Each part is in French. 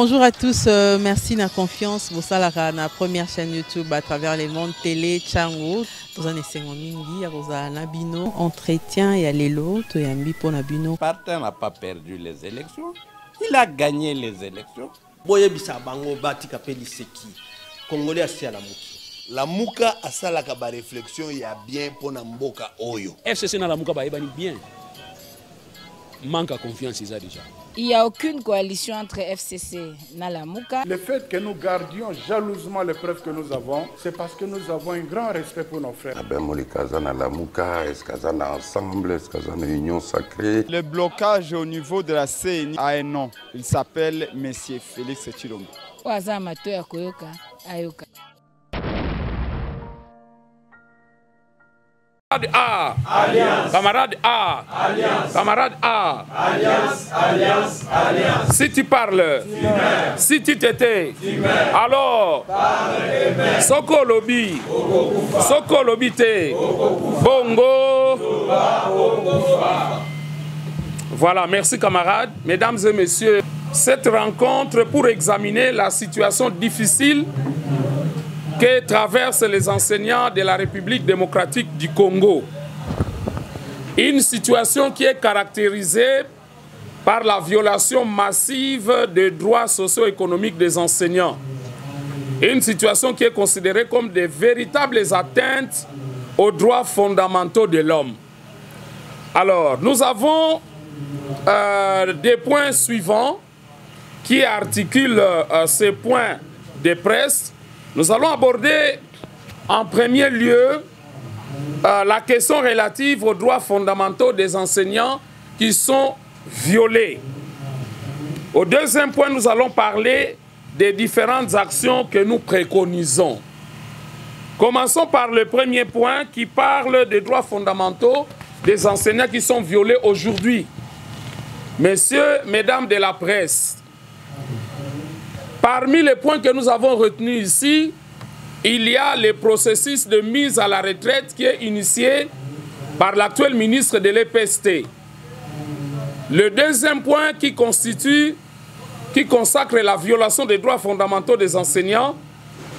Bonjour à tous, merci de la confiance. Vous savez, la première chaîne YouTube à travers les mondes télé, Chango. Vous en êtes mingi, vous avez Nabino, entretien et Alelo, tu es un pour Nabino. Partin n'a pas perdu les élections, il a gagné les élections. Boye bisa bango bati kapeli seki. Congolais asi à la muki. La muka asala ka ba réflexion ya bien pour na mboka oyo. FCC na la muka ba ebani bien. Manque à confiance ils a déjà. Il n'y a aucune coalition entre FCC et Nalamuka. Le fait que nous gardions jalousement les preuves que nous avons, c'est parce que nous avons un grand respect pour nos frères. Union sacrée. Le blocage au niveau de la CENI a un nom. Il s'appelle M. Félix Tshilombo. A. Alliance. Camarade A. Alliance. Camarade A. Alliance, alliance, alliance. Si tu parles, si tu t'étais, alors, Soko Lobby, Soko Lobby te, Bongo. Voilà, merci camarades. Mesdames et messieurs, cette rencontre pour examiner la situation difficile que traversent les enseignants de la République démocratique du Congo. Une situation qui est caractérisée par la violation massive des droits socio-économiques des enseignants. Une situation qui est considérée comme des véritables atteintes aux droits fondamentaux de l'homme. Alors, nous avons des points suivants qui articulent ces points de presse. Nous allons aborder en premier lieu la question relative aux droits fondamentaux des enseignants qui sont violés. Au deuxième point, nous allons parler des différentes actions que nous préconisons. Commençons par le premier point qui parle des droits fondamentaux des enseignants qui sont violés aujourd'hui. Messieurs, mesdames de la presse, parmi les points que nous avons retenus ici, il y a le processus de mise à la retraite qui est initié par l'actuel ministre de l'EPST. Le deuxième point qui consacre la violation des droits fondamentaux des enseignants,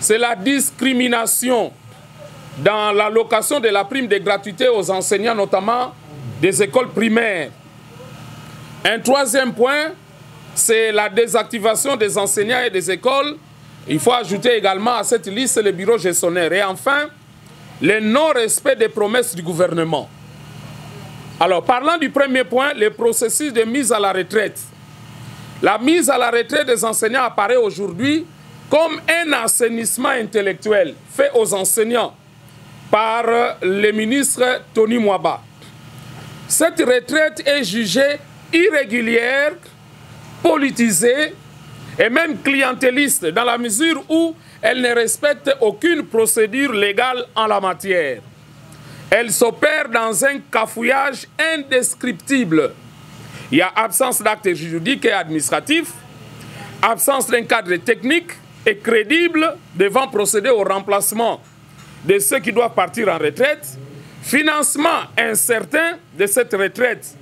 c'est la discrimination dans l'allocation de la prime de gratuité aux enseignants, notamment des écoles primaires. Un troisième point, c'est la désactivation des enseignants et des écoles. Il faut ajouter également à cette liste les bureaux gestionnaires. Et enfin, le non-respect des promesses du gouvernement. Alors, parlant du premier point, le processus de mise à la retraite. La mise à la retraite des enseignants apparaît aujourd'hui comme un assainissement intellectuel fait aux enseignants par le ministre Tony Mwaba. Cette retraite est jugée irrégulière, politisée et même clientéliste dans la mesure où elle ne respecte aucune procédure légale en la matière. Elle s'opère dans un cafouillage indescriptible. Il y a absence d'actes juridiques et administratifs, absence d'un cadre technique et crédible devant procéder au remplacement de ceux qui doivent partir en retraite, financement incertain de cette retraite.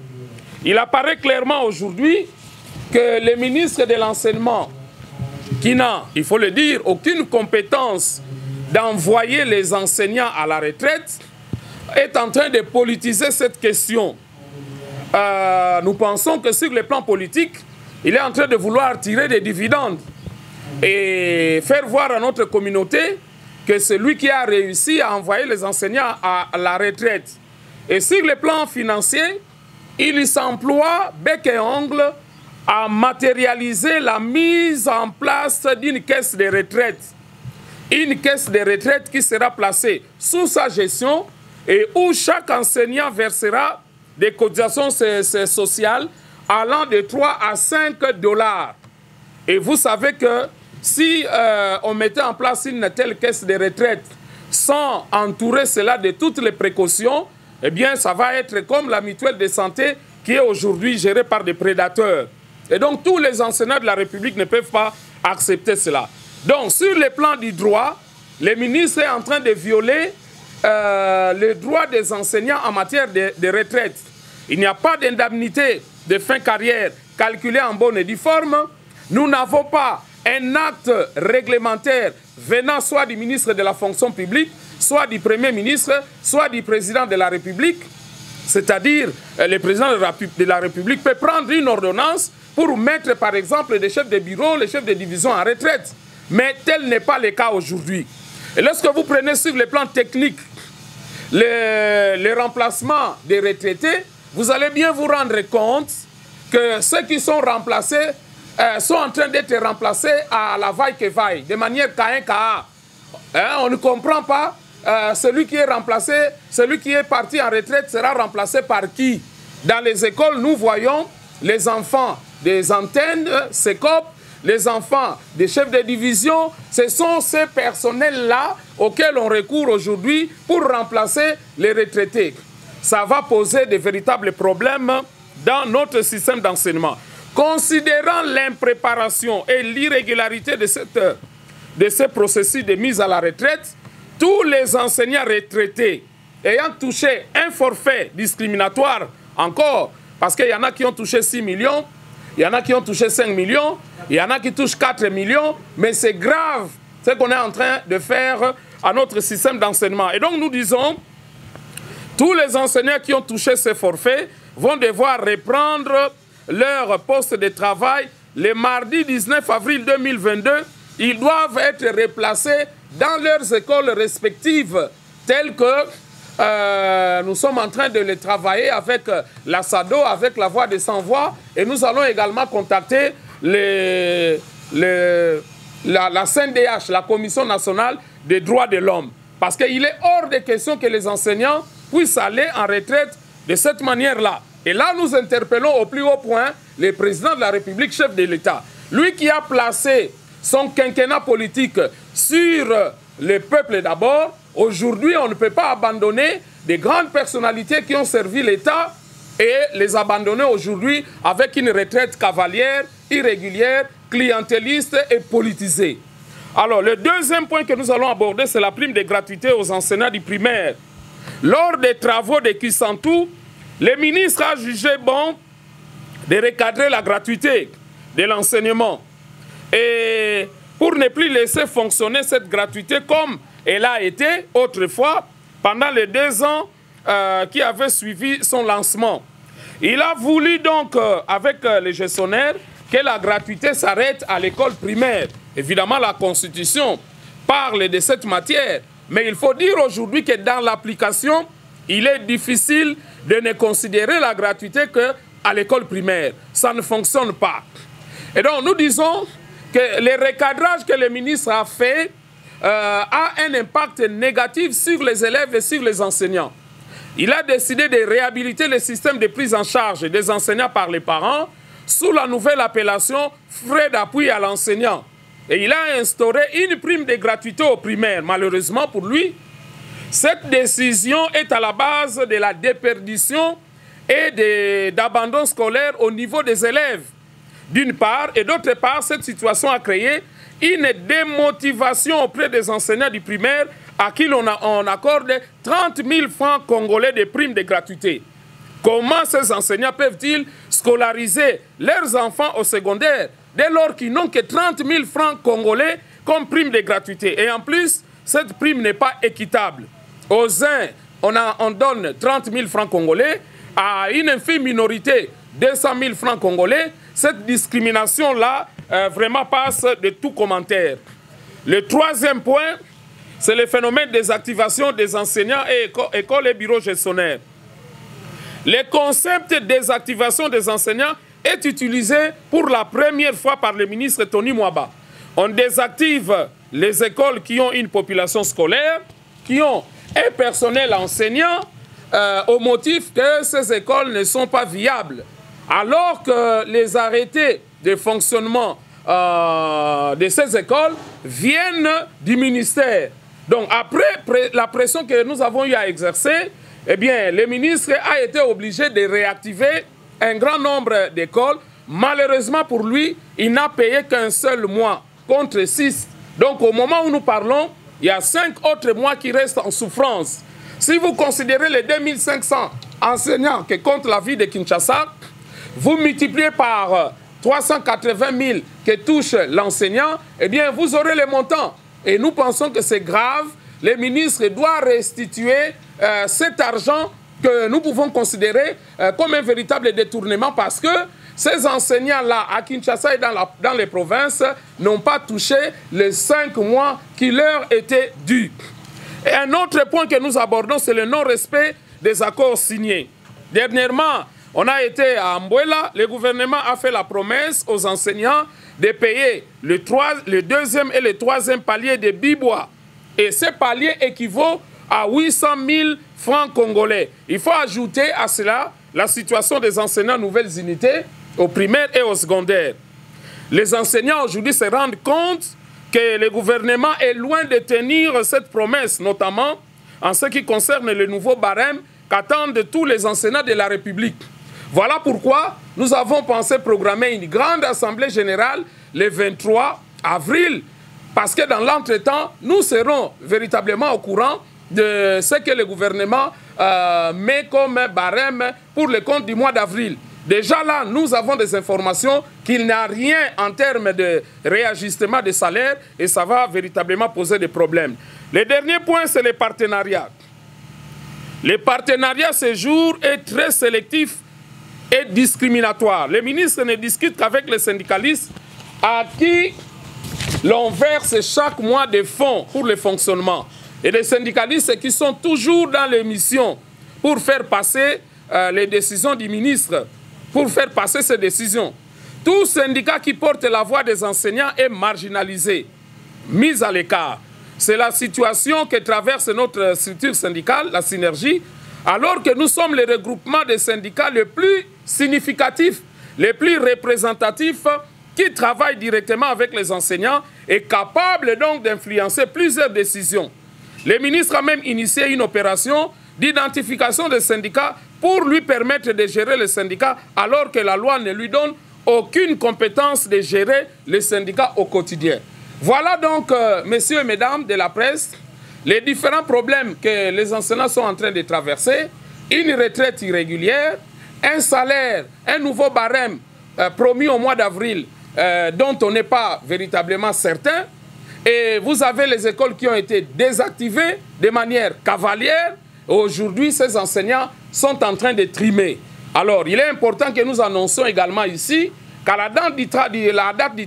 Il apparaît clairement aujourd'hui que le ministre de l'enseignement, qui n'a, il faut le dire, aucune compétence d'envoyer les enseignants à la retraite, est en train de politiser cette question. Nous pensons que sur le plan politique, il est en train de vouloir tirer des dividendes et faire voir à notre communauté que c'est lui qui a réussi à envoyer les enseignants à la retraite. Et sur le plan financier, il s'emploie bec et ongle à matérialiser la mise en place d'une caisse de retraite. Une caisse de retraite qui sera placée sous sa gestion et où chaque enseignant versera des cotisations sociales allant de 3 à 5 $. Et vous savez que si on mettait en place une telle caisse de retraite sans entourer cela de toutes les précautions, eh bien ça va être comme la mutuelle de santé qui est aujourd'hui gérée par des prédateurs. Et donc tous les enseignants de la République ne peuvent pas accepter cela. Donc sur le plan du droit, le ministre est en train de violer les droits des enseignants en matière de retraite. Il n'y a pas d'indemnité de fin carrière calculée en bonne et due forme. nous n'avons pas un acte réglementaire venant soit du ministre de la fonction publique, soit du Premier ministre, soit du président de la République, c'est-à-dire le président de la République peut prendre une ordonnance pour mettre par exemple des chefs de bureau, les chefs de division en retraite. Mais tel n'est pas le cas aujourd'hui. Et lorsque vous prenez sur le plan technique les remplacements des retraités, vous allez bien vous rendre compte que ceux qui sont remplacés sont en train d'être remplacés à la vaille-que-vaille, de manière K1-KA. On ne comprend pas, celui qui est remplacé, celui qui est parti en retraite sera remplacé par qui? Dans les écoles, nous voyons les enfants des antennes, CECOP, les enfants des chefs de division, ce sont ces personnels-là auxquels on recourt aujourd'hui pour remplacer les retraités. Ça va poser de véritables problèmes dans notre système d'enseignement. Considérant l'impréparation et l'irrégularité de ce processus de mise à la retraite, tous les enseignants retraités ayant touché un forfait discriminatoire encore, parce qu'il y en a qui ont touché 6 millions, il y en a qui ont touché 5 millions, il y en a qui touchent 4 millions, mais c'est grave ce qu'on est en train de faire à notre système d'enseignement. Et donc nous disons, tous les enseignants qui ont touché ces forfaits vont devoir reprendre leur poste de travail le mardi 19 avril 2022. Ils doivent être replacés dans leurs écoles respectives, telles que nous sommes en train de les travailler avec la SADO, avec la Voix des Sans-Voix, et nous allons également contacter la CNDH, la Commission nationale des droits de l'homme, parce qu'il est hors de question que les enseignants puissent aller en retraite de cette manière-là. Et là, nous interpellons au plus haut point le président de la République, chef de l'État. Lui qui a placé son quinquennat politique sur le peuple d'abord, aujourd'hui, on ne peut pas abandonner des grandes personnalités qui ont servi l'État et les abandonner aujourd'hui avec une retraite cavalière, irrégulière, clientéliste et politisée. Alors, le deuxième point que nous allons aborder, c'est la prime de gratuité aux enseignants du primaire. Lors des travaux de Kisantou, le ministre a jugé bon de recadrer la gratuité de l'enseignement et pour ne plus laisser fonctionner cette gratuité comme elle a été autrefois pendant les 2 ans qui avaient suivi son lancement. Il a voulu donc, avec les gestionnaires, que la gratuité s'arrête à l'école primaire. Évidemment, la Constitution parle de cette matière, mais il faut dire aujourd'hui que dans l'application, il est difficile de ne considérer la gratuité qu'à l'école primaire. Ça ne fonctionne pas. Et donc, nous disons que le recadrage que le ministre a fait a un impact négatif sur les élèves et sur les enseignants. Il a décidé de réhabiliter le système de prise en charge des enseignants par les parents sous la nouvelle appellation frais d'appui à l'enseignant. Et il a instauré une prime de gratuité aux primaires. Malheureusement pour lui, cette décision est à la base de la déperdition et d'abandon scolaire au niveau des élèves, d'une part, et d'autre part, cette situation a créé une démotivation auprès des enseignants du primaire à qui on accorde 30 000 francs congolais de primes de gratuité. Comment ces enseignants peuvent-ils scolariser leurs enfants au secondaire dès lors qu'ils n'ont que 30 000 francs congolais comme prime de gratuité? Et en plus, cette prime n'est pas équitable. Aux uns, on donne 30 000 francs congolais, à une infime minorité, 200 000 francs congolais. Cette discrimination-là vraiment passe de tout commentaire. Le troisième point, c'est le phénomène des activations des enseignants et écoles et bureaux gestionnaires. Le concept de désactivation des enseignants est utilisé pour la première fois par le ministre Tony Mwaba. On désactive les écoles qui ont une population scolaire, qui ont un personnel enseignant, au motif que ces écoles ne sont pas viables. Alors que les arrêtés de fonctionnement de ces écoles viennent du ministère. Donc après la pression que nous avons eu à exercer, eh bien, le ministre a été obligé de réactiver un grand nombre d'écoles. Malheureusement pour lui, il n'a payé qu'un seul mois contre 6. Donc au moment où nous parlons, il y a 5 autres mois qui restent en souffrance. Si vous considérez les 2500 enseignants que compte la ville de Kinshasa, vous multipliez par 380 000 que touche l'enseignant, eh bien, vous aurez les montants. Et nous pensons que c'est grave. Les ministres doivent restituer cet argent que nous pouvons considérer comme un véritable détournement parce que ces enseignants-là, à Kinshasa et dans les provinces, n'ont pas touché les 5 mois qui leur étaient dus. Et un autre point que nous abordons, c'est le non-respect des accords signés. Dernièrement, on a été à Ambouela, le gouvernement a fait la promesse aux enseignants de payer le 2e et le 3e palier de Bibois. Et ce palier équivaut à 800 000 francs congolais. Il faut ajouter à cela la situation des enseignants nouvelles unités au primaire et au secondaire. Les enseignants aujourd'hui se rendent compte que le gouvernement est loin de tenir cette promesse, notamment en ce qui concerne le nouveau barème qu'attendent tous les enseignants de la République. Voilà pourquoi nous avons pensé programmer une grande assemblée générale le 23 avril, parce que dans l'entretemps, nous serons véritablement au courant de ce que le gouvernement met comme barème pour le compte du mois d'avril. Déjà là, nous avons des informations qu'il n'y a rien en termes de réajustement des salaires et ça va véritablement poser des problèmes. Le dernier point, c'est les partenariats. Le partenariat ce jour est très sélectif et discriminatoire. Les ministres ne discutent qu'avec les syndicalistes à qui l'on verse chaque mois des fonds pour le fonctionnement. Et les syndicalistes qui sont toujours dans les missions pour faire passer les décisions du ministre, pour faire passer ces décisions. Tout syndicat qui porte la voix des enseignants est marginalisé, mis à l'écart. C'est la situation que traverse notre structure syndicale, la Synergie, alors que nous sommes le regroupement des syndicats le plus significatif, les plus représentatifs, qui travaillent directement avec les enseignants et capables donc d'influencer plusieurs décisions. Le ministre a même initié une opération d'identification des syndicats pour lui permettre de gérer les syndicats alors que la loi ne lui donne aucune compétence de gérer les syndicats au quotidien. Voilà donc, messieurs et mesdames de la presse, les différents problèmes que les enseignants sont en train de traverser. Une retraite irrégulière, un salaire, un nouveau barème promis au mois d'avril dont on n'est pas véritablement certain. Et vous avez les écoles qui ont été désactivées de manière cavalière. Aujourd'hui, ces enseignants sont en train de trimer. Alors, il est important que nous annoncions également ici qu'à la date du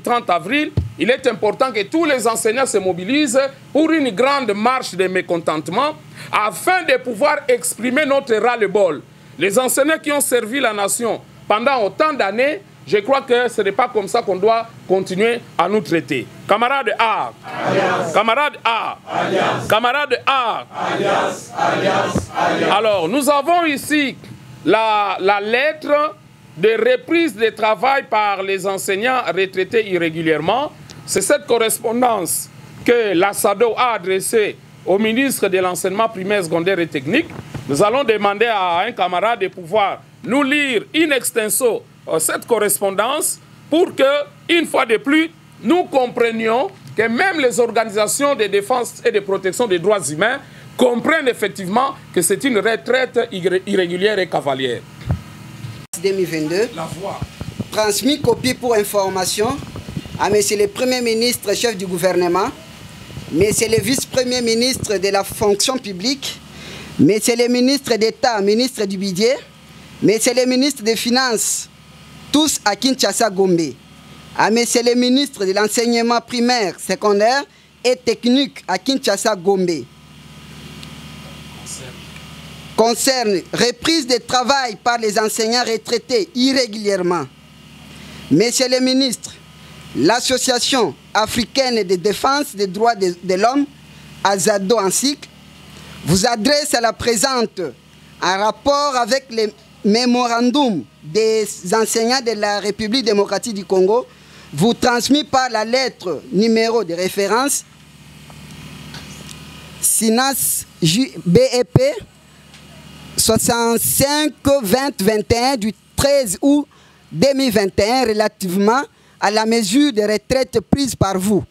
30 avril, il est important que tous les enseignants se mobilisent pour une grande marche de mécontentement afin de pouvoir exprimer notre ras-le-bol. Les enseignants qui ont servi la nation pendant autant d'années, je crois que ce n'est pas comme ça qu'on doit continuer à nous traiter. Camarades A, camarades A, camarades A. Alors, nous avons ici la lettre de reprise de travail par les enseignants retraités irrégulièrement. C'est cette correspondance que la SADO a adressée au ministre de l'enseignement primaire, secondaire et technique. Nous allons demander à un camarade de pouvoir nous lire in extenso cette correspondance pour que, une fois de plus, nous comprenions que même les organisations de défense et de protection des droits humains comprennent effectivement que c'est une retraite irrégulière et cavalière. 2022, transmis copie pour information à M. le Premier ministre, chef du gouvernement, M. le vice-premier ministre de la fonction publique, M. le ministre d'État, ministre du budget, M. le ministre des Finances, tous à Kinshasa Gombe, à M. le ministre de l'enseignement primaire, secondaire et technique à Kinshasa Gombe. Concerne reprise de travail par les enseignants retraités irrégulièrement. Monsieur le ministre, l'Association africaine de défense des droits de l'homme, AZADO en cycle, vous adresse à la présente un rapport avec les mémorandums des enseignants de la République démocratique du Congo, vous transmis par la lettre numéro de référence SINAS BEP 65-20-21 du 13 août 2021 relativement à la mesure de retraite prise par vous.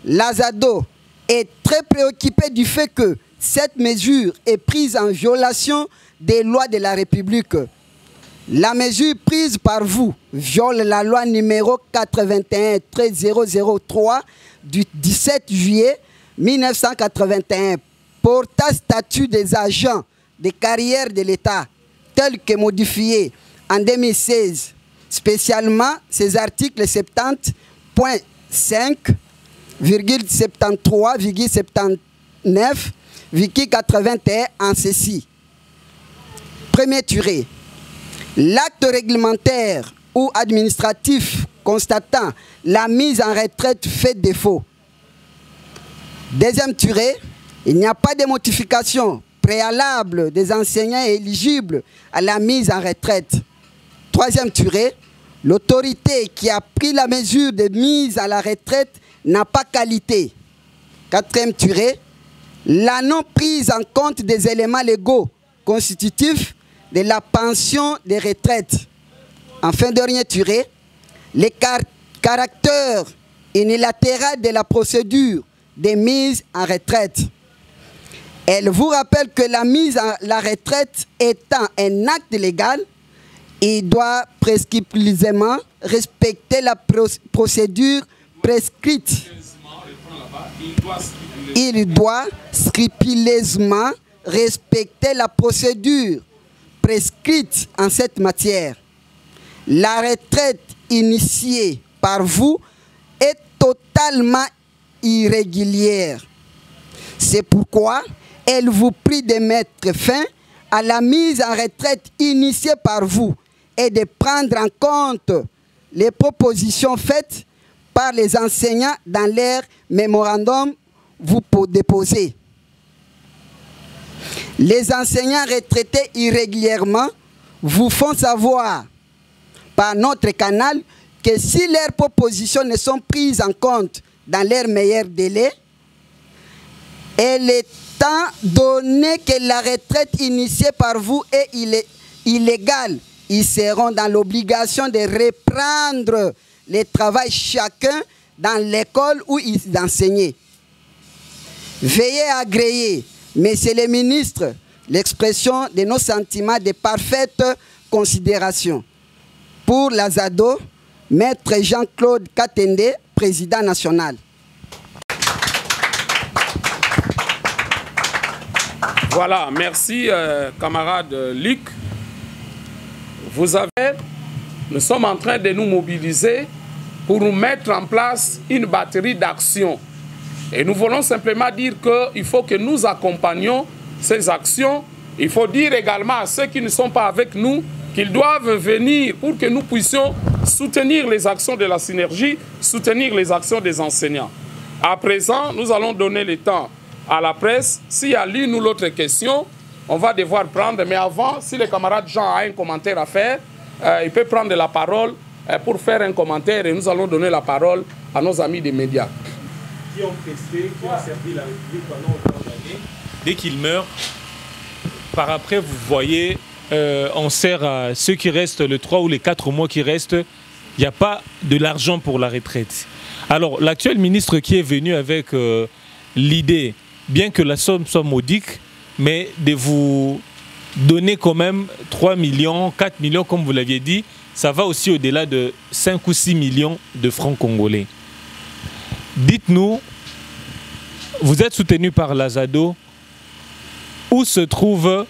L'AZADO est très préoccupé du fait que cette mesure est prise en violation des lois de la République. La mesure prise par vous viole la loi numéro 81-003 du 17 juillet 1981 portant statut des agents de carrière de l'État tel que modifié en 2016, spécialement ces articles 70.5,73,79,81 en ceci. Premier tiré. L'acte réglementaire ou administratif constatant la mise en retraite fait défaut. Deuxième tiré, il n'y a pas de modification préalable des enseignants éligibles à la mise en retraite. Troisième tiré, l'autorité qui a pris la mesure de mise à la retraite n'a pas qualité. Quatrième tiré, la non prise en compte des éléments légaux constitutifs de la pension de retraite. Enfin, dernier tiré, le caractère unilatéral de la procédure de mise en retraite. Elle vous rappelle que la mise à la retraite étant un acte légal, il doit prescriptivement respecter la procédure prescrite. Il doit scrupuleusement respecter la procédure prescrite en cette matière. La retraite initiée par vous est totalement irrégulière. C'est pourquoi elle vous prie de mettre fin à la mise en retraite initiée par vous et de prendre en compte les propositions faites par les enseignants dans leur mémorandum vous déposez. Les enseignants retraités irrégulièrement vous font savoir par notre canal que si leurs propositions ne sont prises en compte dans leurs meilleurs délais, et l'étant donné que la retraite initiée par vous est illégale, ils seront dans l'obligation de reprendre le travail chacun dans l'école où ils enseignaient. Veuillez agréer, Messieurs les ministres, l'expression de nos sentiments de parfaite considération. Pour l'Azado, Maître Jean-Claude Katende, président national. Voilà, merci camarade Luc. Nous sommes en train de nous mobiliser pour nous mettre en place une batterie d'actions. Et nous voulons simplement dire qu'il faut que nous accompagnions ces actions. Il faut dire également à ceux qui ne sont pas avec nous qu'ils doivent venir pour que nous puissions soutenir les actions de la synergie, soutenir les actions des enseignants. À présent, nous allons donner le temps à la presse. S'il y a l'une ou l'autre question, on va devoir prendre. Mais avant, si le camarade Jean a un commentaire à faire, il peut prendre la parole pour faire un commentaire et nous allons donner la parole à nos amis des médias. Qui ont testé, qui ont servi la République pendant autant d'années. Dès qu'ils meurent, par après, vous voyez, on sert à ceux qui restent, les 3 ou les 4 mois qui restent, il n'y a pas de l'argent pour la retraite. Alors, l'actuel ministre qui est venu avec l'idée, bien que la somme soit modique, mais de vous donner quand même 3 millions, 4 millions, comme vous l'aviez dit, ça va aussi au-delà de 5 ou 6 millions de francs congolais. Dites-nous, vous êtes soutenu par l'Azado, où se trouvent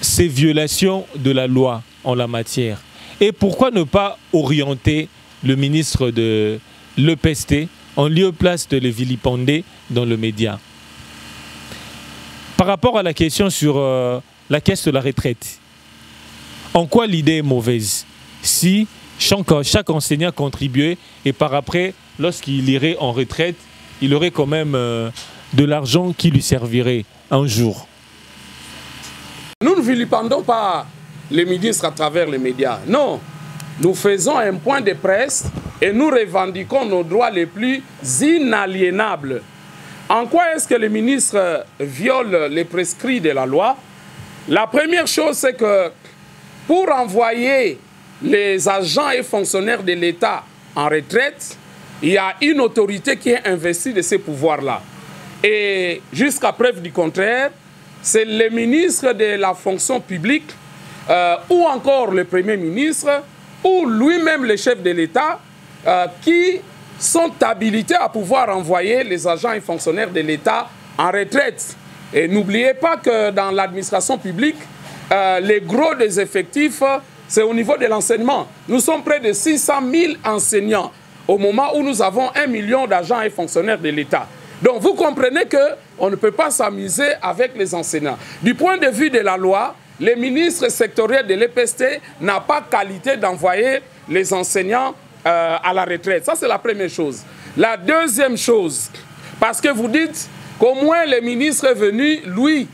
ces violations de la loi en la matière? Et pourquoi ne pas orienter le ministre de l'EPST en lieu place de le vilipender dans le média? Par rapport à la question sur la caisse de la retraite, en quoi l'idée est mauvaise? Si chaque enseignant contribuait et par après, lorsqu'il irait en retraite, il aurait quand même de l'argent qui lui servirait un jour. Nous ne vilipendons pas les ministres à travers les médias. Non, nous faisons un point de presse et nous revendiquons nos droits les plus inaliénables. En quoi est-ce que les ministres violent les prescrits de la loi? La première chose, c'est que pour envoyer les agents et fonctionnaires de l'État en retraite, il y a une autorité qui est investie de ces pouvoirs-là. Et jusqu'à preuve du contraire, c'est le ministre de la fonction publique ou encore le Premier ministre, ou lui-même le chef de l'État, qui sont habilités à pouvoir envoyer les agents et fonctionnaires de l'État en retraite. Et n'oubliez pas que dans l'administration publique, les gros des effectifs, c'est au niveau de l'enseignement. Nous sommes près de 600 000 enseignants au moment où nous avons 1 million d'agents et fonctionnaires de l'État. Donc vous comprenez qu'on ne peut pas s'amuser avec les enseignants. Du point de vue de la loi, le ministre sectoriel de l'EPST n'a pas qualité d'envoyer les enseignants à la retraite. Ça, c'est la première chose. La deuxième chose, parce que vous dites qu'au moins le ministre est venu, lui,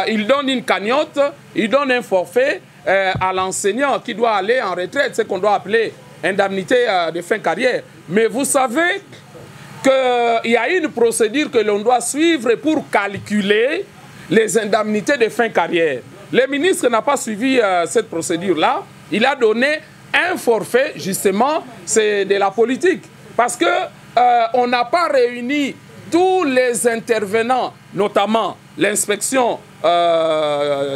il donne une cagnotte, il donne un forfait à l'enseignant qui doit aller en retraite, ce qu'on doit appeler indemnité de fin de carrière. Mais vous savez qu'il y a une procédure que l'on doit suivre pour calculer les indemnités de fin de carrière. Le ministre n'a pas suivi cette procédure-là. Il a donné un forfait, justement, c'est de la politique. Parce qu'on n'a pas réuni tous les intervenants, notamment l'inspection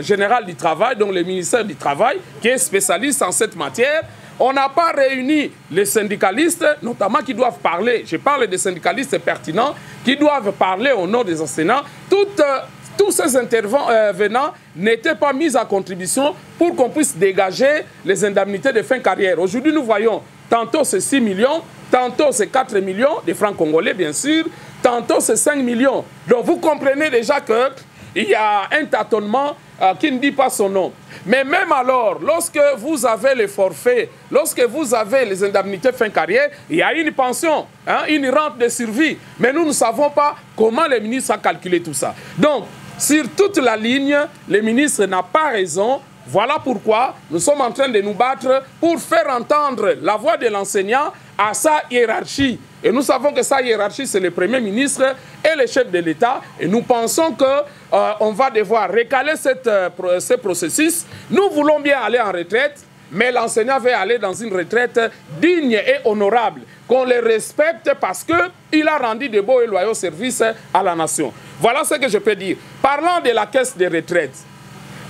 générale du travail, donc le ministère du Travail, qui est spécialiste en cette matière. On n'a pas réuni les syndicalistes, notamment qui doivent parler, je parle des syndicalistes pertinents, qui doivent parler au nom des enseignants. Tous ces intervenants n'étaient pas mis à contribution pour qu'on puisse dégager les indemnités de fin de carrière. Aujourd'hui, nous voyons, tantôt c'est 6 millions, tantôt c'est 4 millions de francs congolais, bien sûr, tantôt c'est 5 millions. Donc vous comprenez déjà qu'il y a un tâtonnement qui ne dit pas son nom. Mais même alors, lorsque vous avez les forfaits, lorsque vous avez les indemnités fin de carrière, il y a une pension, une rente de survie. Mais nous ne savons pas comment le ministre a calculé tout ça. Donc, sur toute la ligne, le ministre n'a pas raison. Voilà pourquoi nous sommes en train de nous battre pour faire entendre la voix de l'enseignant à sa hiérarchie. Et nous savons que sa hiérarchie, c'est le Premier ministre et le chef de l'État. Et nous pensons qu'on va devoir recaler ce processus. Nous voulons bien aller en retraite, mais l'enseignant veut aller dans une retraite digne et honorable. Qu'on le respecte parce qu'il a rendu de beaux et loyaux services à la nation. Voilà ce que je peux dire. Parlant de la caisse de retraite.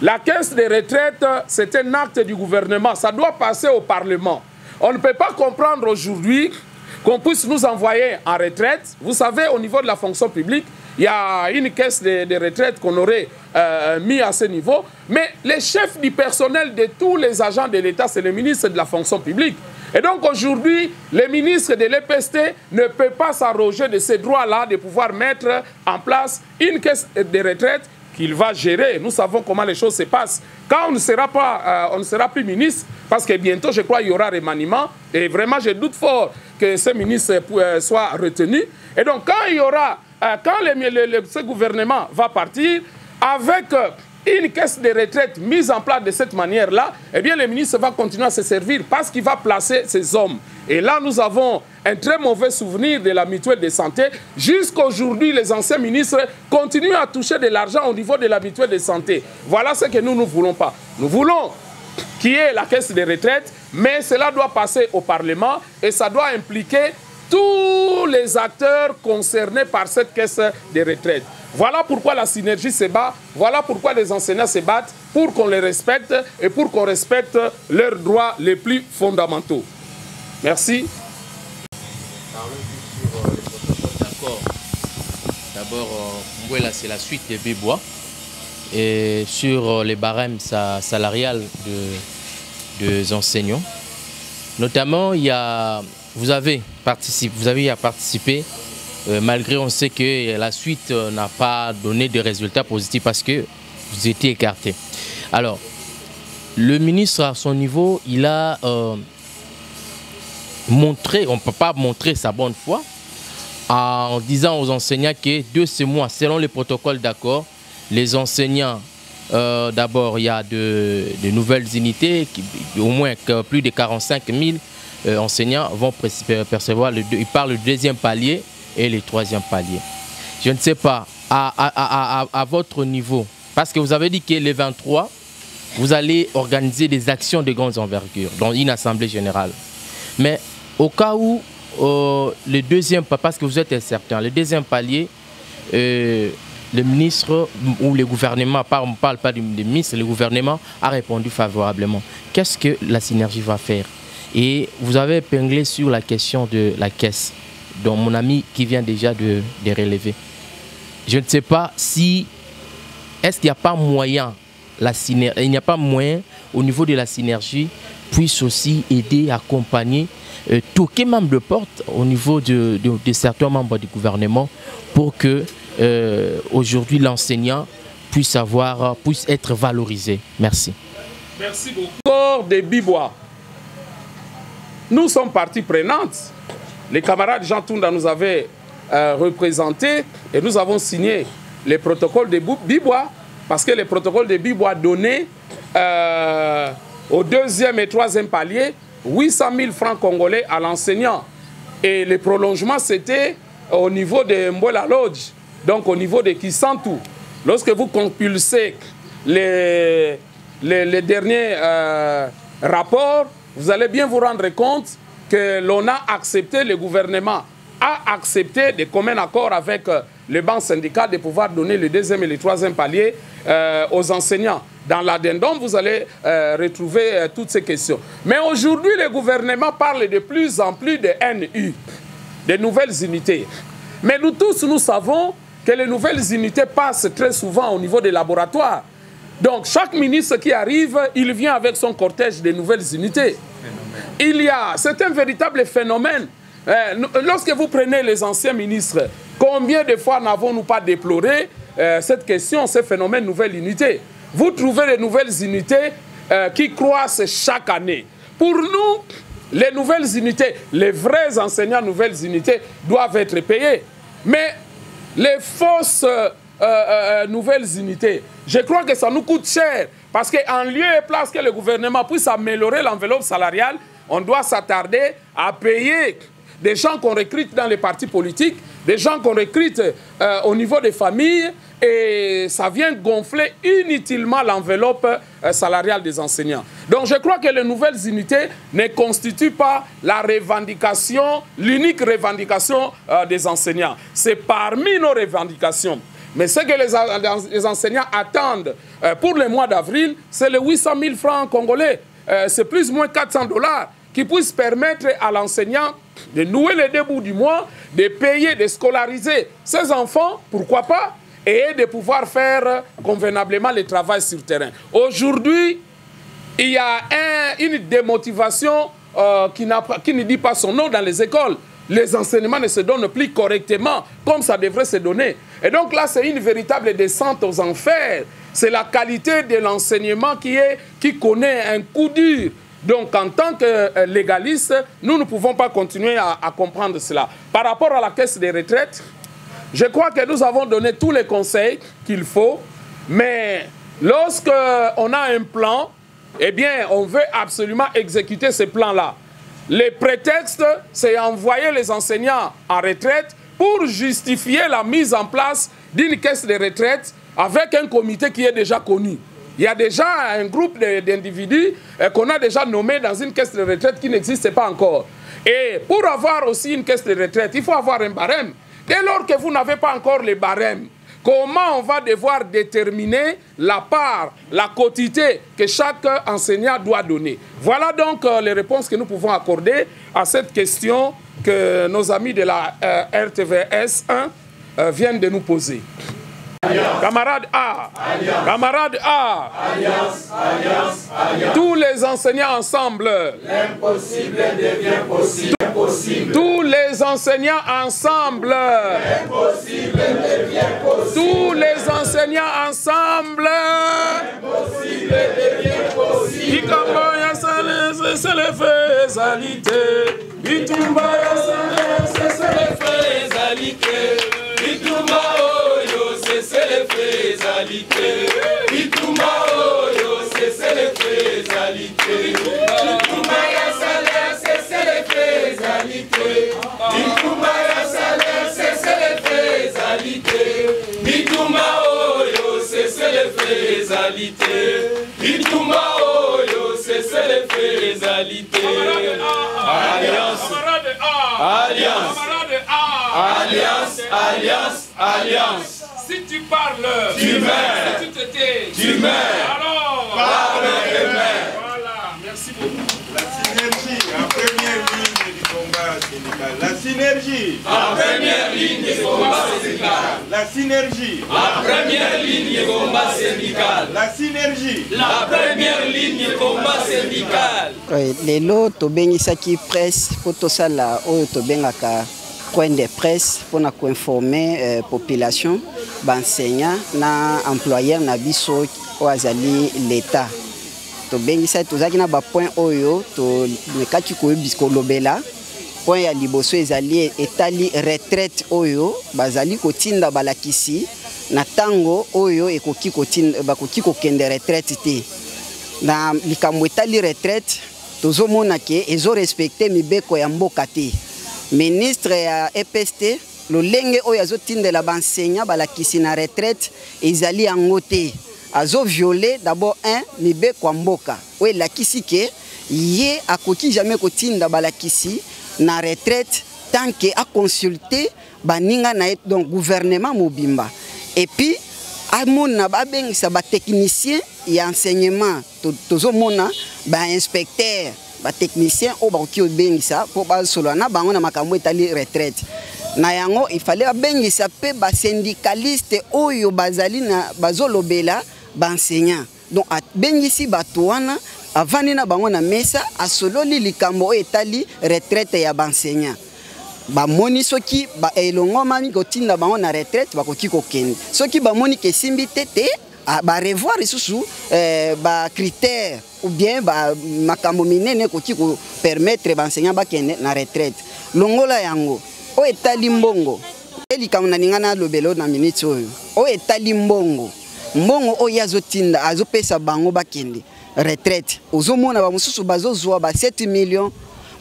La caisse de retraite, c'est un acte du gouvernement. Ça doit passer au Parlement. On ne peut pas comprendre aujourd'hui qu'on puisse nous envoyer en retraite. Vous savez, au niveau de la fonction publique, il y a une caisse de retraite qu'on aurait mis à ce niveau. Mais le chef du personnel de tous les agents de l'État, c'est le ministre de la fonction publique. Et donc aujourd'hui, le ministre de l'EPST ne peut pas s'arroger de ces droits-là de pouvoir mettre en place une caisse de retraite qu'il va gérer. Nous savons comment les choses se passent. Quand on ne sera plus ministre, parce que bientôt, je crois, il y aura remaniement, et vraiment, je doute fort que ce ministre soit retenu. Et donc, quand il y aura, quand ce gouvernement va partir, avec une caisse de retraite mise en place de cette manière-là, eh bien, le ministre va continuer à se servir parce qu'il va placer ses hommes. Et là, nous avons un très mauvais souvenir de la mutuelle de santé. Jusqu'à aujourd'hui, les anciens ministres continuent à toucher de l'argent au niveau de la mutuelle de santé. Voilà ce que nous ne voulons pas. Nous voulons qu'il y ait la caisse de retraite, mais cela doit passer au Parlement et ça doit impliquer tous les acteurs concernés par cette caisse de retraite. Voilà pourquoi la synergie se bat, voilà pourquoi les enseignants se battent, pour qu'on les respecte et pour qu'on respecte leurs droits les plus fondamentaux. Merci. Parlons sur les protocoles d'accord. D'abord, Mbouela, c'est la suite des Bébois. Et sur les barèmes salariales des enseignants. Notamment, vous avez participé, malgré on sait que la suite n'a pas donné de résultats positifs parce que vous étiez écarté. Alors, le ministre à son niveau, il a montré, on ne peut pas montrer sa bonne foi en disant aux enseignants que 2 mois, selon les protocoles d'accord, les enseignants, d'abord, il y a de nouvelles unités, au moins plus de 45 000 enseignants vont percevoir, il parle du 2e palier et le 3e palier. Je ne sais pas, à votre niveau, parce que vous avez dit que les 23, vous allez organiser des actions de grande envergure dans une assemblée générale. Mais au cas où, le 2e, parce que vous êtes incertain, le 2e palier, le ministre ou le gouvernement, on ne parle pas du ministre, le gouvernement a répondu favorablement. Qu'est-ce que la synergie va faire? Et vous avez épinglé sur la question de la caisse, dont mon ami qui vient déjà de relever. Je ne sais pas si, est-ce qu'il n'y a pas moyen, il n'y a pas moyen au niveau de la synergie, puisse aussi aider, accompagner, toquer même de porte au niveau de certains membres du gouvernement pour que aujourd'hui l'enseignant puisse être valorisé. Merci. Merci beaucoup. Corps des Bibois. Nous sommes partie prenante. Les camarades Jean Tounda nous avaient représentés et nous avons signé les protocoles de Bibois parce que les protocoles de Bibois donnaient au 2e et 3e palier 800 000 francs congolais à l'enseignant. Et le prolongement, c'était au niveau de Mbola Lodge, donc au niveau de Kisantu. Lorsque vous compulsez les derniers rapports, vous allez bien vous rendre compte que l'on a accepté, le gouvernement a accepté de commun accord avec les banques syndicales de pouvoir donner le 2e et le 3e palier aux enseignants. Dans l'addendum, vous allez retrouver toutes ces questions. Mais aujourd'hui, le gouvernement parle de plus en plus de NU, de nouvelles unités. Mais nous tous, nous savons que les nouvelles unités passent très souvent au niveau des laboratoires. Donc, chaque ministre qui arrive, il vient avec son cortège de nouvelles unités. C'est un véritable phénomène. Lorsque vous prenez les anciens ministres, combien de fois n'avons-nous pas déploré cette question, ce phénomène nouvelle unité? Vous trouvez les nouvelles unités qui croissent chaque année. Pour nous, les nouvelles unités, les vrais enseignants nouvelles unités doivent être payés. Mais les fausses nouvelles unités, je crois que ça nous coûte cher. Parce qu'en lieu et place que le gouvernement puisse améliorer l'enveloppe salariale, on doit s'attarder à payer des gens qu'on recrute dans les partis politiques, des gens qu'on recrute au niveau des familles, et ça vient gonfler inutilement l'enveloppe salariale des enseignants. Donc je crois que les nouvelles unités ne constituent pas la revendication, l'unique revendication des enseignants. C'est parmi nos revendications. Mais ce que les enseignants attendent pour le mois d'avril, c'est les 800 000 francs congolais. C'est plus ou moins 400 $ qui puissent permettre à l'enseignant de nouer les 2 bouts du mois, de payer, de scolariser ses enfants, pourquoi pas, et de pouvoir faire convenablement le travail sur le terrain. Aujourd'hui, il y a une démotivation qui ne dit pas son nom dans les écoles. Les enseignements ne se donnent plus correctement comme ça devrait se donner. Et donc là, c'est une véritable descente aux enfers. C'est la qualité de l'enseignement qui connaît un coup dur. Donc, en tant que légaliste, nous ne pouvons pas continuer à comprendre cela. Par rapport à la caisse des retraites, je crois que nous avons donné tous les conseils qu'il faut, mais lorsqu'on a un plan, eh bien, on veut absolument exécuter ce plan-là. Le prétexte, c'est envoyer les enseignants en retraite pour justifier la mise en place d'une caisse de retraite avec un comité qui est déjà connu. Il y a déjà un groupe d'individus qu'on a déjà nommé dans une caisse de retraite qui n'existe pas encore. Et pour avoir aussi une caisse de retraite, il faut avoir un barème. Dès lors que vous n'avez pas encore les barèmes, comment on va devoir déterminer la part, la quotité que chaque enseignant doit donner? Voilà donc les réponses que nous pouvons accorder à cette question que nos amis de la RTVS 1 viennent de nous poser. Alliance. Camarade A, alliance. Camarade A, alliance, alliance, alliance. Tous les enseignants ensemble. L'impossible devient possible. Tous les enseignants ensemble. L'impossible devient possible. Tous les enseignants ensemble. L'impossible devient possible. Ikamboya Salé, c'est les faisalités. Itumba Salé, c'est les faisalités. Itumba Oyo, c'est les faisalités. Itumba Oyo, c'est les faisalités. Itumba Salé, c'est les faisalités. Itumba Salé, c'est les faisalités. Itumba Oyo, c'est les faisalités. Itumba Oyo, c'est les faisalités. Alliance, alliance, alliance, alliance, alliance. Si tu parles, tu meurs. Si tu te tais, tu meurs. Alors, parle et meurs. Voilà, merci beaucoup. La synergie en première ligne du combat syndical. La synergie en première ligne du combat syndical. La synergie en première ligne du combat syndical. La synergie la première ligne du combat syndical. Lelo tobengisaki presse po tosala oyo tobengaka point de presse pour informer population, enseignants, na employeur na biso o azali l'État. Tobengisa tozaki na ba point oyo to nekaki ko bisko lobela. Point ya liboso ezali etali retraite oyo bazali kotinda balakisi na tango oyo ekoki kotinda bakoki kokende retraite te. Na likambo etali retraite tozomona ke ezo respecter mibeko ya mboka te. Ministre ya EPST lolenge oyo azotindela bansenya balakisi na retraite ezali yango te. Azo violer d'abord mibeko ya mboka oyo lakisi ke ye akoki jamais kotinda balakisi na retraite tant que a consulter baninga na donc gouvernement mobimba. Et puis amona babengisa ba technicien ya enseignement tozomona ba inspecteur ba technicien o ba ki obengisa po ba solana bango na makambo etali retraite. Na yango il fallait abengisa pe ba syndicaliste oyo bazali na bazolobela ba enseignant. Donc abengisi bato wana avani na bango na mesa asololi likambo etali retraite ya ba enseignant. Ba moni soki ba elongo mami kotinda bango na retraite bakoki kokende. Soki ba moni ke simbi tete ba revoir isusu ba critère ou bien ba makambo minene koki ko permettre ba enseignant ba kende na retraite. Longola yango o etali mbongo elikambo na ningana lobelo na minute oyo o etali mbongo mbongo o yazotinda azopesa bango ba kende retraite. Ozomona ba mususu bazozwa ba 7 millions,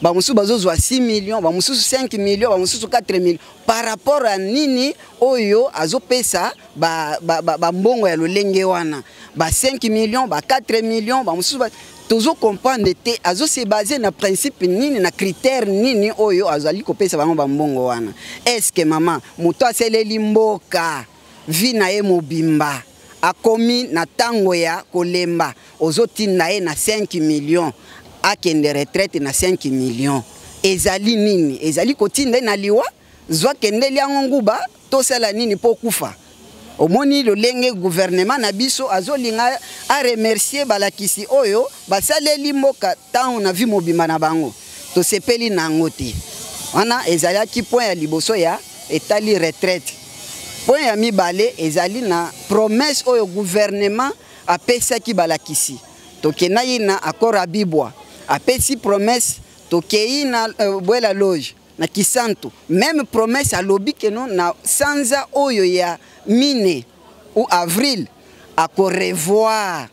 ba mususu bazozwa 6 millions, ba mususu 5 millions, ba mususu 4 millions par rapport à nini oyo azopesa ba mbongo ya lolenge wana ba 5 millions, ba 4 millions, ba mususu tozo comprendre te azo se baser na principe nini na critère nini oyo azali kopesa bango ba mbongo wana. Est-ce que maman muto aseleli mboka vina ye mobimba akomi na tango ya kolemba ozotinda ye na 5 millions akende retraite na 5 millions ezali nini ezali kotinda na liwa zwa kende liango nguba tosala nini po kufa omoni lolenge gouvernement na biso azolinga a remercier balakisi oyo basaleli mboka tango na vi mobimba na bango to sepeli na ngote wana ezali ki point ya liboso ya etali retraite. Point ya mibale ezali na promesse oyo gouvernement apesa ki balakisi tokena ina accord abibwa apesi promesse tokei na bwela loge na kisantu même promesse alobi ke non na sanza oyo ya mine ou avril ako revoir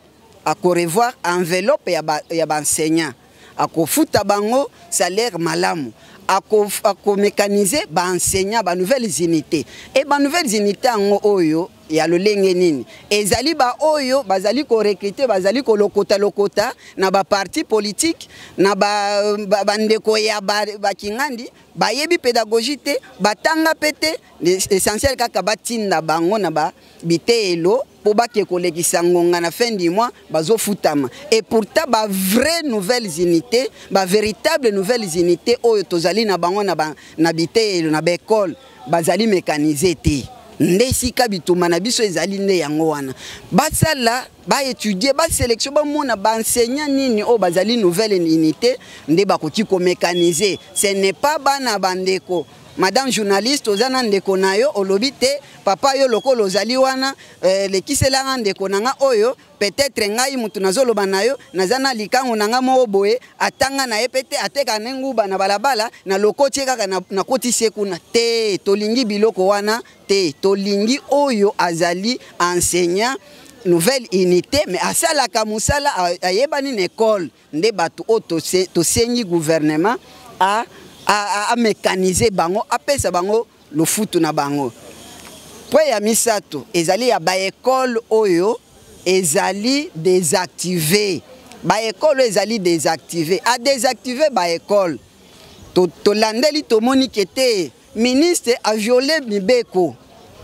enveloppe ya ba enseignant ako futa bango salaire malamu ako mécaniser ba enseignant ba nouvelles unités et ba nouvelles unités ngo oyo ya lolenge nini ezali ba oyo bazali ko recruter bazali ko lokota na ba parti politique na ba ndeko ya ba kingandi ba yebi pédagogie te batanga pete l'essentiel kaka batinda bango na ba bitelo po bake kolekisa ngonga na fin du mois bazo futama et pourtant ba vraies nouvelles unités ba véritables nouvelles unités oyo tozali na bango na bitelo na ba école bazali mécaniser te ndesika bituma na biso ezali nde yango wana basala ba étudier ba sélection ba mona ba enseignant nini o bazali nouvelle unité nde bakoki ko mécaniser. Ce n'est pas bana bandeko madame journaliste ozana ndeko nayo olobite papa yo lokolo ozali wana lekisela ndeko nanga oyo peut-être ngai mutu nazoloba nayo nazana likango nanga mo boye atanga na epete ateka nenguba na balabala na lokoti kaka na kotise kuna te tolingi biloko wana te tolingi oyo azali enseignant nouvelle unité mais asala kamusala ayebani na école nde batu o to senyi gouvernement a mécaniser bango apesa bango le foot na bango. Point ya misato ezali ya ba école oyo ezali désactivé ba école ezali désactivé a désactiver ba école to landeli to moni kete ministre a violé mibeko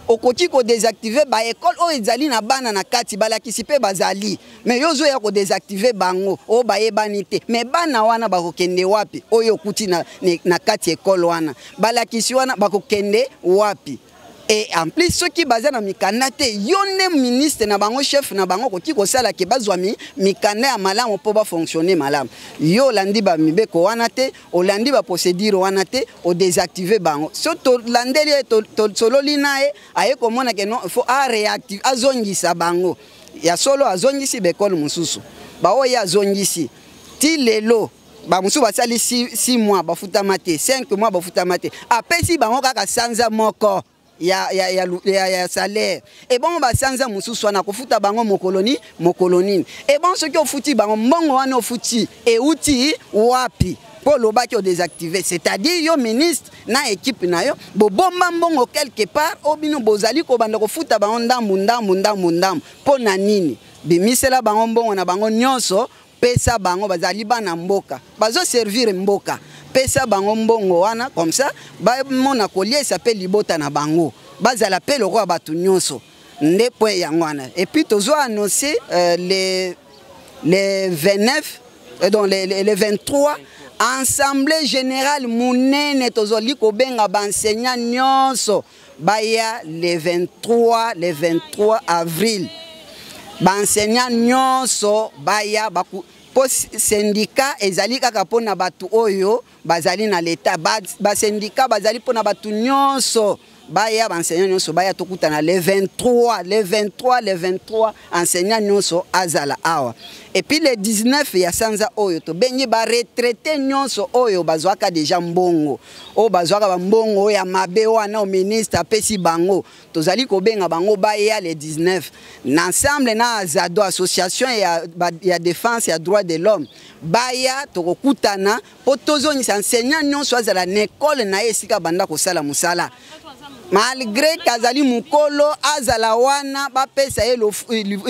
okoti ko désactiver ba école o ezali na bana na kati balakisi pe bazali mais yozo ya ko désactiver bango o bayebani te mais bana wana bakokende wapi oyo kuti na kati école wana balakisi wana bakokende wapi. Et en plus, ceux qui basent dans Mikanate, yone ministre na bango chef na bango ko kiko sala ke bazwami Mikane a malamu po ba fonctionner malamu. Yo landi ba mibeko wanate, o landi ba procédure wanate, o désactiver bango. So to landeli to solo linae aye ko mona ke non faut a réactive azongisa bango. Ya solo azongisi bekolo mususu. Ba o ya azongisi. Ti lelo ba musu basali 6 mois ba futamate, 5 mois ba futamate. Apesi bango kaka sanza moko. Ya salaire et bon ba sanza mususu wana kofuta bango mokoloni et bon ceux qui ont fouti bango mbongo wana ofuti et outil wapi pour le baki o désactiver c'est-à-dire yo ministre na équipe na yo bo bomba mbongo quelque part obino bozali ko banda kofuta bango ndambu po na nini bimisela bango mbongo na bango nyonso pesa bango bazali bana mboka bazo servir mboka pesa bango mbongo wana comme ça ba mona collier s'appelle libota na bango bazala pe le roi batu nyonso nde point yangwana et puis tozo annoncer les 29 donc les 23 assemblée générale munene tozo liko benga ba enseignant nyonso baya les 23 avril ba enseignant nyonso baya baku po syndicat ezali kaka pona batu oyo bazali na l'état ba syndicat bazali pona batu nyonso baya enseignant nyonso baya tokutana les 23 enseignant nyonso azala awa et puis les 19 ya sanza oyo to bengi ba retraité nyonso oyo bazwaka déjà mbongo o bazwaka ba mbongo ya mabe wana o ministre apesi bango tozali ko benga bango baya les 19 ensemble na Azado association ya défense ya droit de l'homme baya tokokutana po tozongisa enseignant nyonso azala na école na esika banda kosala musala malgré kazali mukolo azala wana bapesa ye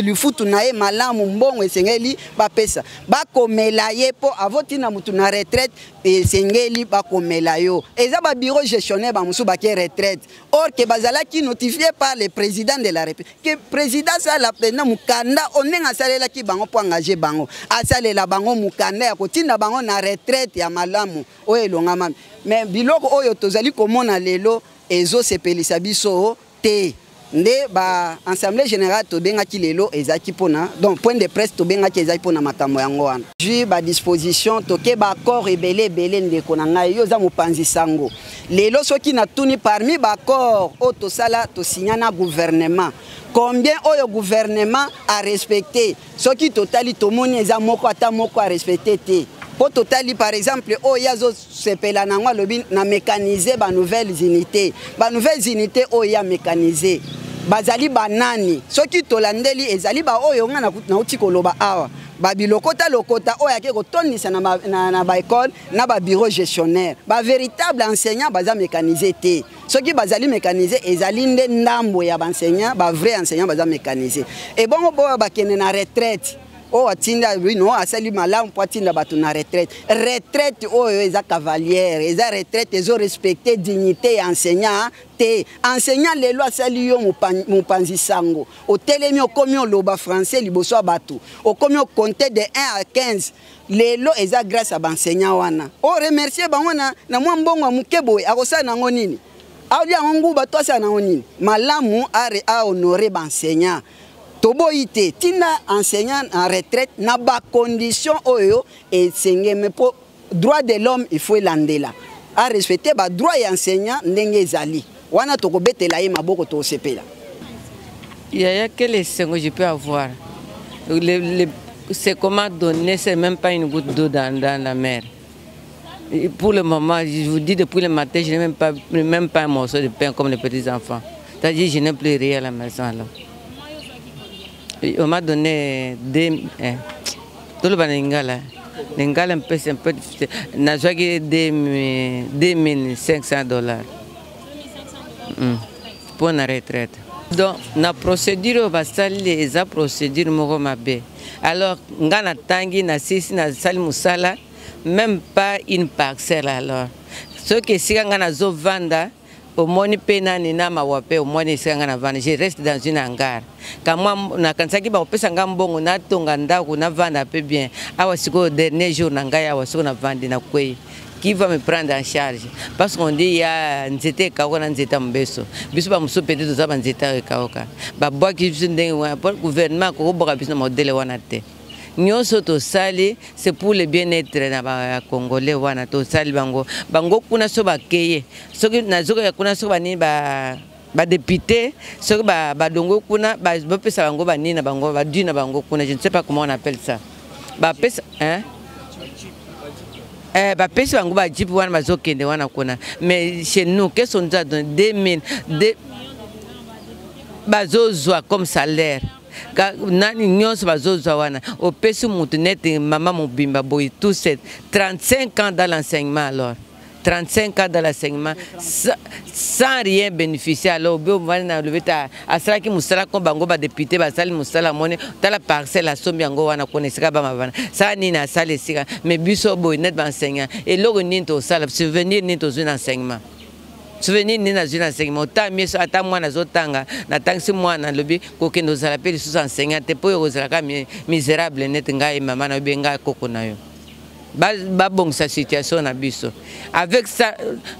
lufutu na ye malamu mbongo esengeli bapesa bakomela ye po avoti na mutu na retraite esengeli bakomela yo eza ba bureau gestionnaire ba musu ba ke retraite or que bazalaki notifié par le président de la République que président ça la président mukanda onenga salela ki bango po engager bango asalela bango mukanda ya kotinda bango na retraite ya malamu oyo elonga mami mais biloko oyo tozali komona lelo ezo sepelisa biso te nde ba assemblée générale to benga ki lelo ezaki pona donc point de presse to benga ki ezaki pona makambo yango wana ju ba disposition to ke ba corps ebele ndeko na ngai yo za mopanzi sango lelo soki na tuni parmi ba corps o to sala to signa na gouvernement combien oyo gouvernement a respecté soki totali to moni eza moko ata moko a respecté te. Pour totali par exemple, oh yazo sepela nangwa lobi na mécaniser ba nouvelles unités. Ba nouvelles unités oh ya mécaniser. Bazali banani. Soki tolandeli ezali ba oyo nga na uti koloba awa. Ba bilokota oh ya ke ko tonisa na ba école na ba bureau gestionnaire. Ba véritable enseignant baza mécaniser te. Soki bazali mécaniser ezali nde ndambo ya ba enseignant, ba vrai enseignant baza mécaniser. Et bon ba kene na retraite. Oh atinda no asali malamu poatinda batu na retraite oyo eza cavalière eza retraite ezo respecter dignité enseignant te enseignant lelo asali yo mopanzi sango otelemi okomi oloba français liboso batu okomi compter de 1 à 15 lelo eza grâce à enseignant wana o remercier bango na mwa mbongo mukebo akosala nango nini alia ngongu bato asala nango nini malamu a honorer enseignant toboite tina enseignant en retraite na ba condition oyo et sengeme pour droit de l'homme il faut landela a respecter ba droit et enseignant ndenge ezali wana tokobetela ye maboko to sepela il y a quel sengo je peux avoir c'est comment donner c'est même pas une goutte d'eau dans la mer. Et pour le moment je vous dis depuis le matin je n'ai même pas un morceau de pain comme les petits enfants, c'est-à-dire je n'ai plus rien à la maison là. On m'a donné tout le baningala. L'ingala un peu difficile. N'a joué $2,500 pour une retraite. Donc, la procédure va salir la procédure Mogomabe. Alors, ngana tangi na sisi na sali musala, même pas une parcelle alors. Ce que si ngana zo vanda au moins pena ni na mawape au moins esika na vanda, je reste dans une hangar. Quand moi na kansaki ba opesa ngambongo na tonga ndako na vanda peu bien. Awa siko dernier jour na ngai awa siko na vanda na kwei. Qui va me prendre en charge? Parce qu'on dit il y a nzete kaoka nzete mbeso. Biso ba muso peut-être za ba nzete kaoka. Ba bois qui zindeng wa pour gouvernement ko boka biso modèle wana te. Nyonso to sali c'est pour le bien-être na ba congolais wana to sali bango kuna so ba keye. Soki nazoka ya kuna so ba ni ba député, soki ba dongo kuna ba pesa bango ba ni na bango ba dina bango kuna, je ne sais pas comment on appelle ça. Ba pesa hein? Bapesi bango ba jipi wana bazokende wana kuna, mais chez nous qu'est-ce qu'on nous a donné 2000 bazozwa comme salaire nani nyonso bazozwa wana opesi mutu neti mama mobimba boy tout c'est 35 ans dans l'enseignement. Alors 35 ans dans l'enseignement sans rien bénéficier. Alors, on levé à cela qui moussala comme bango ba député ba sali moussala monnaie dans la parcelle à sombiango wana connaissika ba mavana ça ni na sale sika mais biso boy net ba enseignant et logo ni to sala souvenir ni to un enseignement. Souvenir ni na un enseignement ta mieux ata mwana zotanga na tangsi mwana lobi ko kendo sala pe sous enseignant te po yo zala ka misérable net ngai mama na benga koko na yo. Bon sa situation na biso avec ça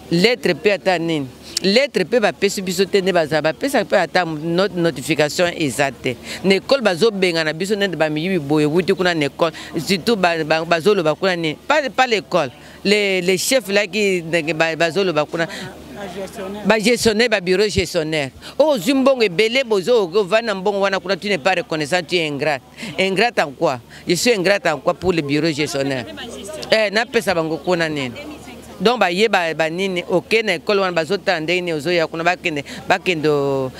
lettre pe atanine lettre pe ba pesi biso tende baza ba pesa pe ata notre notification exacte l'école bazo benga na biso nende ba miyi boye wuti kuna l'école surtout bazolo ba kuna ni pas l'école les chefs là qui bazolo ba kuna ba gestionnaire ba bureau gestionnaire oh zumbongo ebele bozo vana mbongo wana kuna tu n'es pas reconnaissant, tu es ingrat. Ingrat en quoi? Je suis ingrat en quoi pour le bureau gestionnaire? Na pesa bango kuna nini donc ba yeba ba nini OK na école wana bazotande ni ozo ya kuna bakendo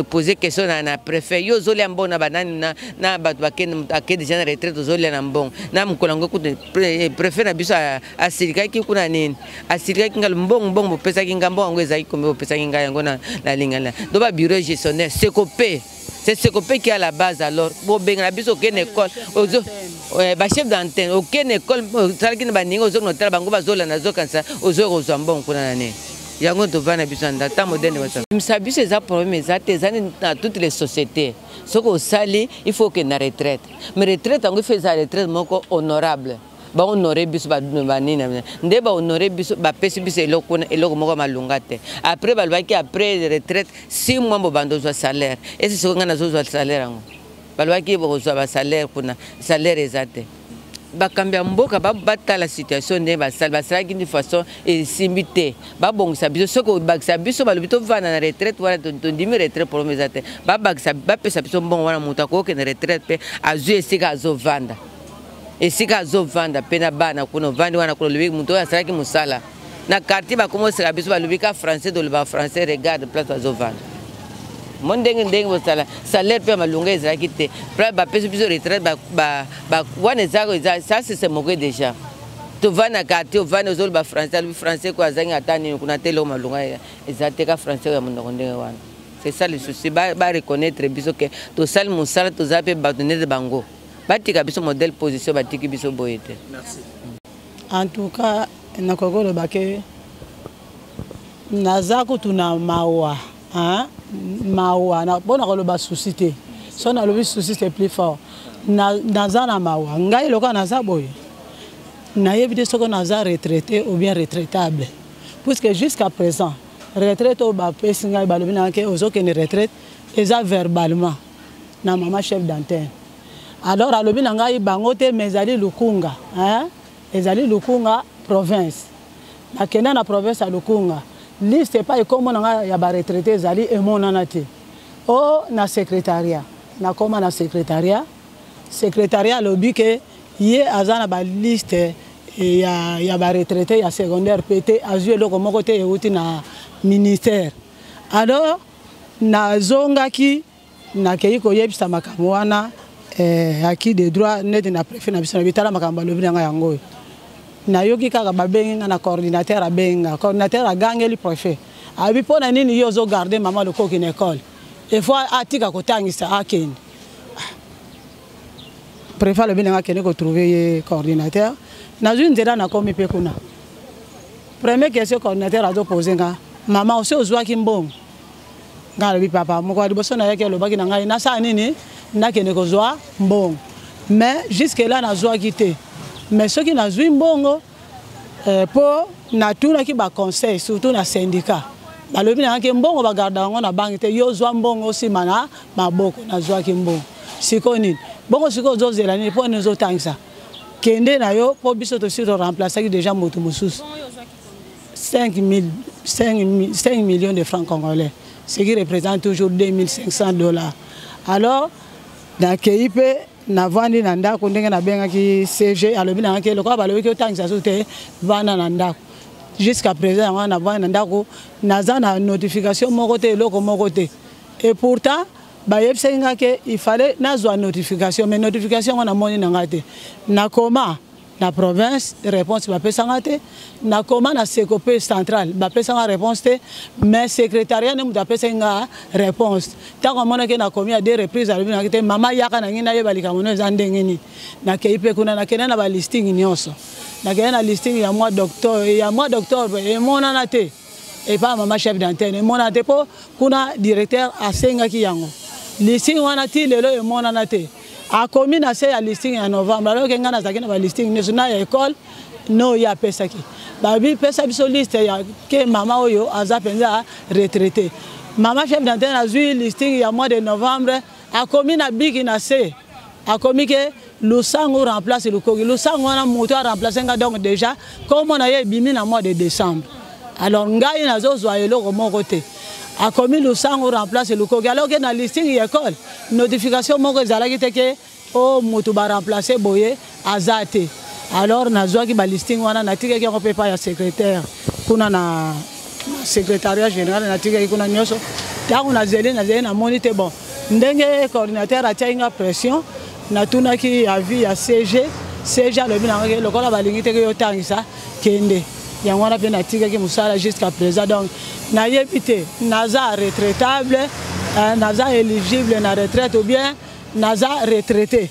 poser question na préfet yo zoli ambona banani na ba bakendo akende déjà na retraite zoli na mbongo na mkolango ku préfet na biso asirika ki kuna nini asirika kingal mbongo pesa kingambo ngo ezai kombe pesa kinga yango na lingala donc ba bureau gestionnaire c'est ce qu'on qui est à la base. Alors bon ben la biso aucune école ozo ba chef d'antenne aucune école sala kini ba ningo ozo notala bango bazola nazo kansa ozo kozamba kuna nani yango to vana biso ndata moderne wasa msabiso eza problème ezatezani dans toutes les sociétés soko sali il faut que na retraite mais retraite ngo fait sa retraite moko honorable ba honorer biso ba nina nde ba honorer biso ba pesi biso eloko moko malunga te après ba lwaki après retraite 6 mois bo bando zo salaire et c'est ce qu'on a zo salaire ngo ba lwaki bo zo ba salaire kuna salaire ezate ba kambia mboka ba bata la situation ne ba sala qui de façon et simité ba bongisa biso soko ba biso ba lobito vana na retraite wala to dimi retraite pour mesate ba pesa biso bon wana mutako ke na retraite pe azu esika azo vanda esika zo vanda pena bana kuno vandi wana kuno lubi muto ya saraki musala na quartier ba komo sera biso ba lubika français do ba français regarde place zo vanda mondenge bo sala salaire pe malunga ezaki te ba peso biso retraite ba wana zako ça c'est moqué déjà to vana quartier vana zo ba français ko azangi atani kuna telo malunga ezate ka français ya mundo ndenge wana c'est ça le souci ba reconnaître biso que to sal musala to zape ba donner bango. Batika modèle position batiki biso boyete. Merci. En tout cas, nakoko le bake nazako tuna mawa hein mawa na bona ko le ba suscité. Son a le souci c'est plus fort. Nazana mawa ngai loka naza boye. Na yebite soko naza retraité ou bien retraitable. Puisque jusqu'à présent retraite au ba pesi ngai ba lobina ke ozoke ne retraite eza verbalement na maman chef d'antenne. Alors, à l'obinanga, il bangote mezali lukunga, hein? Ezali lukunga province. Na kena na province à lukunga. Liste pas comme on a ya ba retraité ezali et mon anati. Oh, na secrétariat. Na comment na secrétariat? Secrétariat lobi que yé azana ba liste ya ba retraité ya secondaire PT azu le comme côté euti na ministère. Alors, na zonga ki na keiko yebisa makamwana acquis des droits net na préfet na biso na bitala makamba lobi nga yango na yoki kaka babenga na coordinateur a gangeli préfet abi pona nini yo zo garder maman le coq in école et fois atika kotangisa akeni préfet lobi nga kene ko trouver coordinateur na une nzela na komi pe kuna première question coordinateur a posé nga maman aussi ozwaki mbongo nga alobi papa moko liboso na yaki alobaki na ngai nasala nini nakende kozwa mbongo mais jusque là nazwaki te mais soki nazwi mbongo po natunaki baconseil surtout na syndicat balobi na yaki mbongo bagarda yango na banki te yo zwa mbongo osima na maboko nazwaki mbongo siko nini bongo siko ozozela nini mpo nizotangisa kende na yo po biso tosi toremplaçaki déjà moto mosusu 5 millions de francs congolais, ce qui représente toujours $2500. Alors, dans le KIP, navandi nanda kundenge na benga ki CG alobi na ke lokwa balobi ke otangisa soute vana nanda jusqu'à présent on a vana nanda ko naza na notification moko te loko moko te et pourtant ba yebsenga ke il fallait nazwa notification mais notification on a moni na ngate na koma na province réponse ba pesanga te na koma na Secopé central ba pesanga réponse te mais secrétariat ne muta pesanga réponse ta ko mona ke na komi à deux reprises alobi na ke mama yaka na ngina yebalika mono ezandengeni na KIP kuna na kena na ba listing nyonso na kena na listing ya mois d'octobre et mona na te et pas maman chef d'antenne mona te po kuna directeur asenga ki yango listing wana ti lelo e mona na te a commis na se ya listing en novembre alors que ngana zakena ba listing national ya école no ya pesa ki ba bi pesa biso liste ya ke mama oyo aza penza retraité mama chef d'antenne a vu listing ya mois de novembre a commis na bigi na se a commis que Lusango remplace le Kogi Lusango wana moto a remplacer nga donc déjà comme on a eu bimi na mois de décembre alors ngai na zo zwa eloko moko te a commis Lusango remplace le Kogi alors que na listing ya école notification moko ezalaki te ke o moto ba remplacer boye azate alors na zo ki ba listing wana na tika ki on peut pas ya secrétaire kuna na secrétariat général na tika ki kuna nyoso tango na zeli na monite bon ndenge coordinateur a tinga pression na tunaki avis ya CG alobi na ngeke lokola balingi te ke yotangisa kende yango na pe na tika ki musala jusqu'à présent donc na yebite naza retraitable naza éligible na retraite ou bien naza retraité.